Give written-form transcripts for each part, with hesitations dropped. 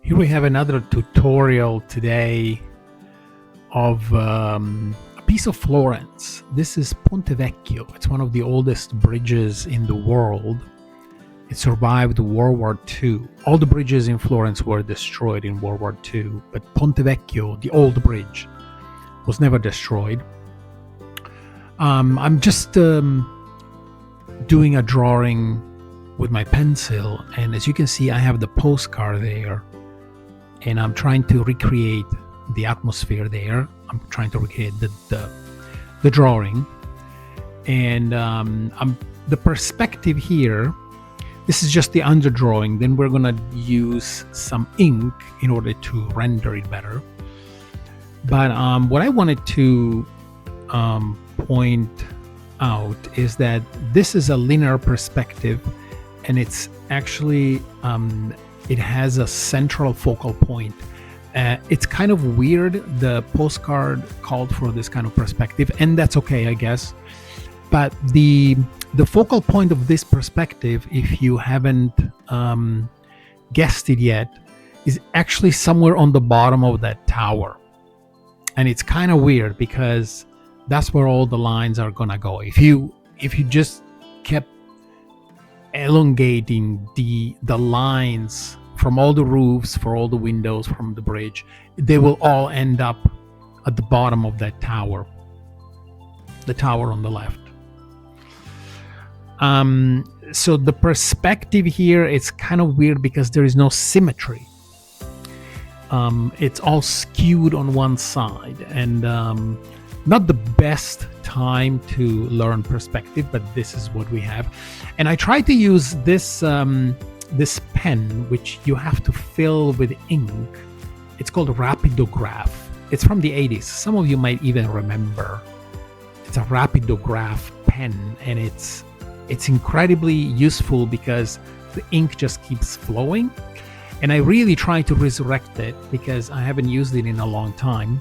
Here we have another tutorial today of a piece of Florence. This is Ponte Vecchio. It's one of the oldest bridges in the world. It survived World War II. All the bridges in Florence were destroyed in World War II, but Ponte Vecchio, the old bridge, was never destroyed. I'm just doing a drawing with my pencil, and as you can see, I have the postcard there, and I'm trying to recreate the atmosphere there. I'm trying to recreate the drawing, and the perspective here. This is just the underdrawing. Then we're gonna use some ink in order to render it better. But what I wanted to point out is that this is a linear perspective, and it's actually it has a central focal point. It's kind of weird. The postcard called for this kind of perspective, and that's okay, I guess. But the focal point of this perspective, if you haven't guessed it yet, is actually somewhere on the bottom of that tower. And it's kind of weird because that's where all the lines are gonna go. If you just kept elongating the lines from all the roofs, for all the windows from the bridge, they will all end up at the bottom of that tower, the tower on the left. So the perspective here, it's kind of weird because there is no symmetry. It's all skewed on one side, and not the best time to learn perspective, but this is what we have. And I try to use this this pen, which you have to fill with ink. It's called Rapidograph. It's from the 80s. Some of you might even remember. It's a Rapidograph pen, and it's incredibly useful because the ink just keeps flowing. And I really try to resurrect it because I haven't used it in a long time.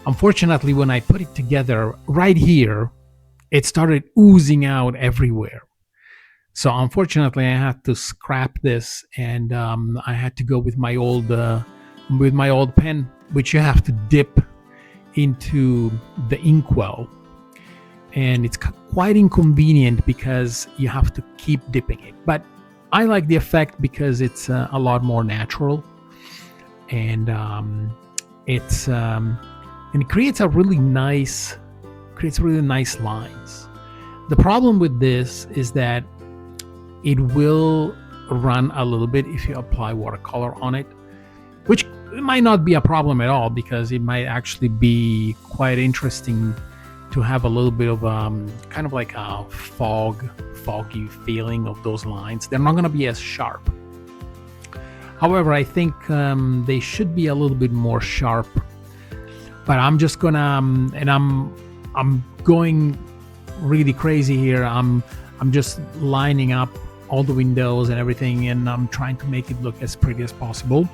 Unfortunately, when I put it together right here, it started oozing out everywhere. So unfortunately, I had to scrap this, and I had to go with my old pen, which you have to dip into the inkwell. And it's quite inconvenient because you have to keep dipping it. But I like the effect because it's a lot more natural, and it creates really nice lines. The problem with this is that it will run a little bit if you apply watercolor on it, which might not be a problem at all because it might actually be quite interesting to have a little bit of kind of like a foggy feeling of those lines. They're not going to be as sharp. However, I think they should be a little bit more sharp. But I'm just gonna, and I'm going really crazy here. I'm just lining up all the windows and everything, and I'm trying to make it look as pretty as possible.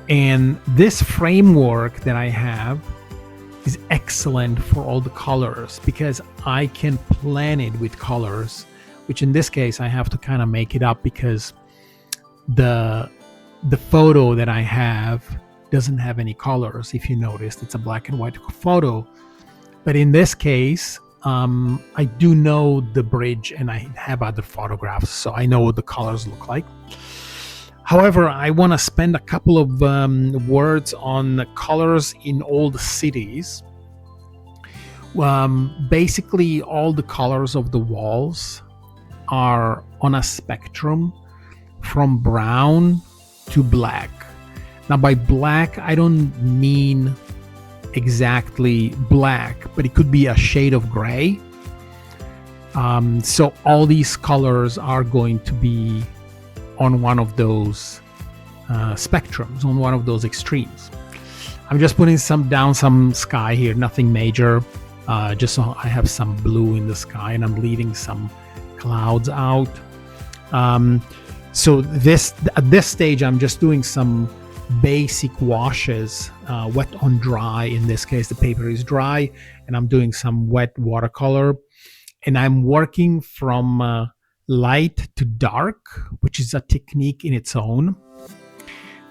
And this framework that I have is excellent for all the colors because I can plan it with colors, which in this case I have to kind of make it up because the photo that I have doesn't have any colors. If you noticed, it's a black and white photo. But in this case, I do know the bridge and I have other photographs, so I know what the colors look like. However, I want to spend a couple of words on the colors in old cities. Basically, all the colors of the walls are on a spectrum from brown to black. Now, by black, I don't mean exactly black, but it could be a shade of gray. So all these colors are going to be on one of those spectrums, on one of those extremes. I'm just putting some sky here, nothing major, just so I have some blue in the sky, and I'm leaving some clouds out. So at this stage, I'm just doing some basic washes, wet on dry. In this case, the paper is dry, and I'm doing some wet watercolor, and I'm working from light to dark, which is a technique in its own.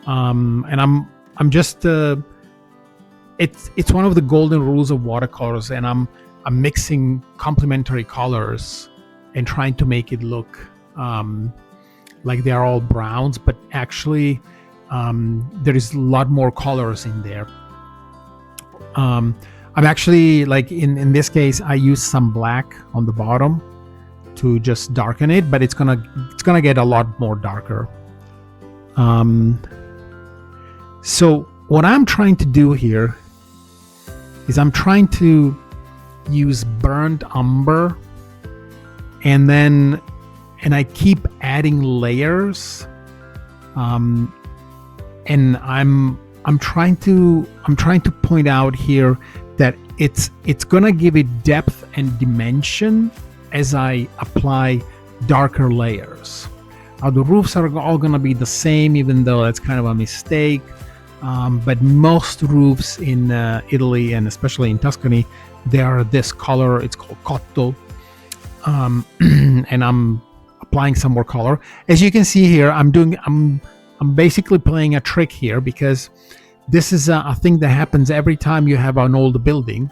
And I'm just it's one of the golden rules of watercolors, and I'm mixing complementary colors and trying to make it look like they are all browns, but actually there is a lot more colors in there. I'm actually, like in this case, I use some black on the bottom to just darken it, but it's gonna get a lot more darker. So what I'm trying to do here is I'm trying to use burnt umber, and I keep adding layers, and I'm trying to point out here that it's gonna give it depth and dimension as I apply darker layers. Now the roofs are all gonna be the same, even though that's kind of a mistake. But most roofs in Italy, and especially in Tuscany, they are this color. It's called cotto, and I'm applying some more color. As you can see here, I'm basically playing a trick here, because this is a thing that happens every time you have an old building.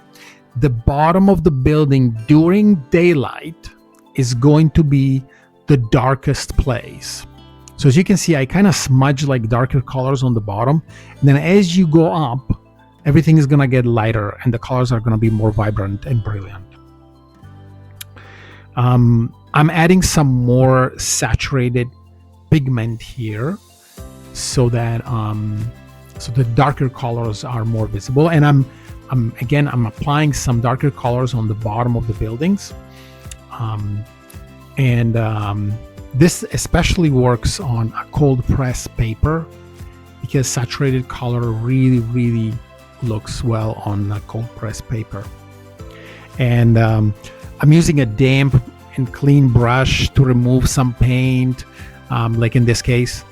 The bottom of the building during daylight is going to be the darkest place. So as you can see, I kind of smudge like darker colors on the bottom, and then as you go up, everything is going to get lighter and the colors are going to be more vibrant and brilliant. I'm adding some more saturated pigment here so that so the darker colors are more visible, and I'm applying some darker colors on the bottom of the buildings, this especially works on a cold press paper, because saturated color really looks well on a cold press paper. And I'm using a damp and clean brush to remove some paint, like in this case.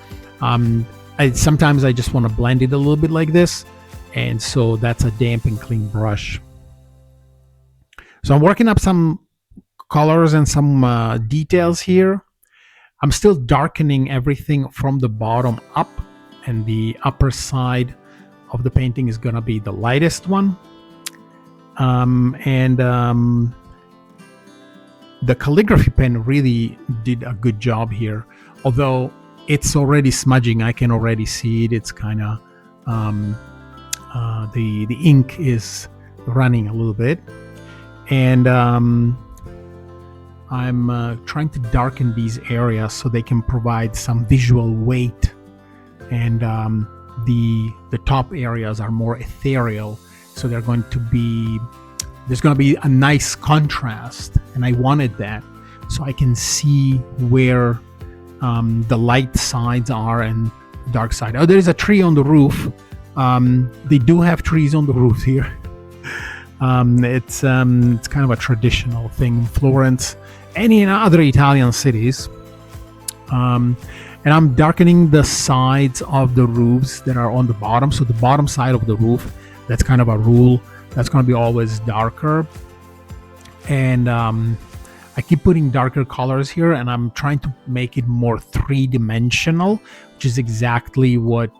Sometimes I just want to blend it a little bit like this, and so that's a damp and clean brush. So I'm working up some colors and some details here. I'm still darkening everything from the bottom up, and the upper side of the painting is going to be the lightest one. The calligraphy pen really did a good job here, although it's already smudging. I can already see it. It's kind of the ink is running a little bit, and I'm trying to darken these areas so they can provide some visual weight, and the top areas are more ethereal, so there's going to be a nice contrast, and I wanted that so I can see where the light sides are and the dark side. Oh, there's a tree on the roof. They do have trees on the roof here. It's kind of a traditional thing in Florence and in other Italian cities. And I'm darkening the sides of the roofs that are on the bottom. So the bottom side of the roof, that's kind of a rule. That's going to be always darker. And I keep putting darker colors here, and I'm trying to make it more three-dimensional, which is exactly what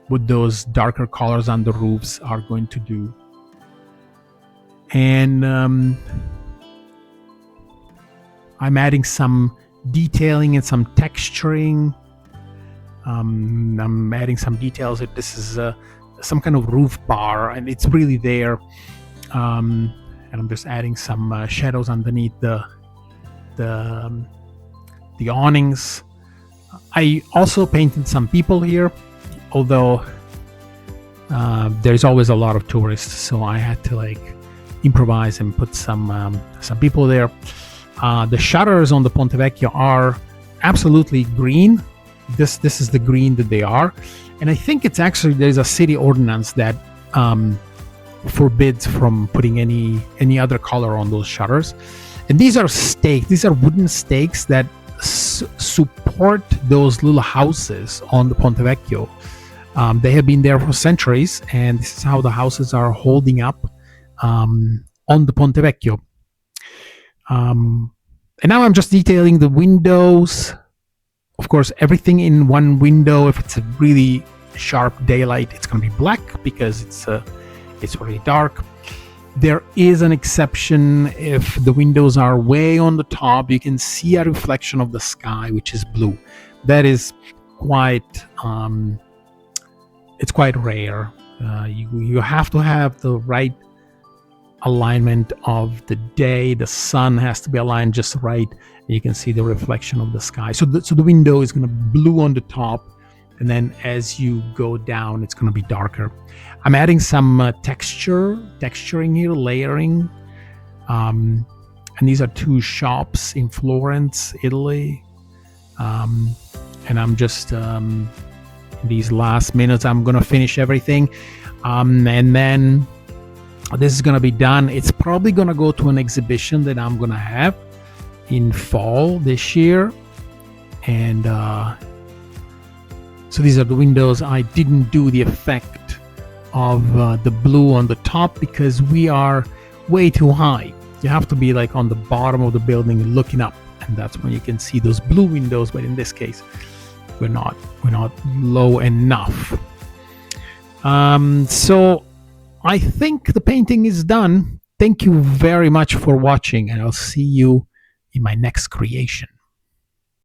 those darker colors on the roofs are going to do. And I'm adding some detailing and some texturing. I'm adding some details. This is some kind of roof bar, and it's really there. And I'm just adding some shadows underneath the awnings. I also painted some people here, although there's always a lot of tourists, so I had to improvise and put some people there. The shutters on the Ponte Vecchio are absolutely green. This is the green that they are, and I think it's actually, there's a city ordinance that forbids from putting any other color on those shutters. And these are stakes. These are wooden stakes that support those little houses on the Ponte Vecchio. They have been there for centuries, and this is how the houses are holding up on the Ponte Vecchio. And now I'm just detailing the windows Of course, everything in one window, if it's a really sharp daylight, it's going to be black because it's really dark. There is an exception. If the windows are way on the top, you can see a reflection of the sky, which is blue. That is quite it's quite rare. You have to have the right alignment of the day. The sun has to be aligned just right, and you can see the reflection of the sky. So the window is going to be blue on the top, and then as you go down, it's going to be darker. I'm adding some texturing here, layering. And these are two shops in Florence, Italy. And I'm just these last minutes, I'm going to finish everything. And then this is going to be done. It's probably going to go to an exhibition that I'm going to have in fall this year. And so these are the windows. I didn't do the effect of the blue on the top because we are way too high. You have to be like on the bottom of the building looking up, and that's when you can see those blue windows. But in this case, we're not low enough. So I think the painting is done. Thank you very much for watching, and I'll see you in my next creation.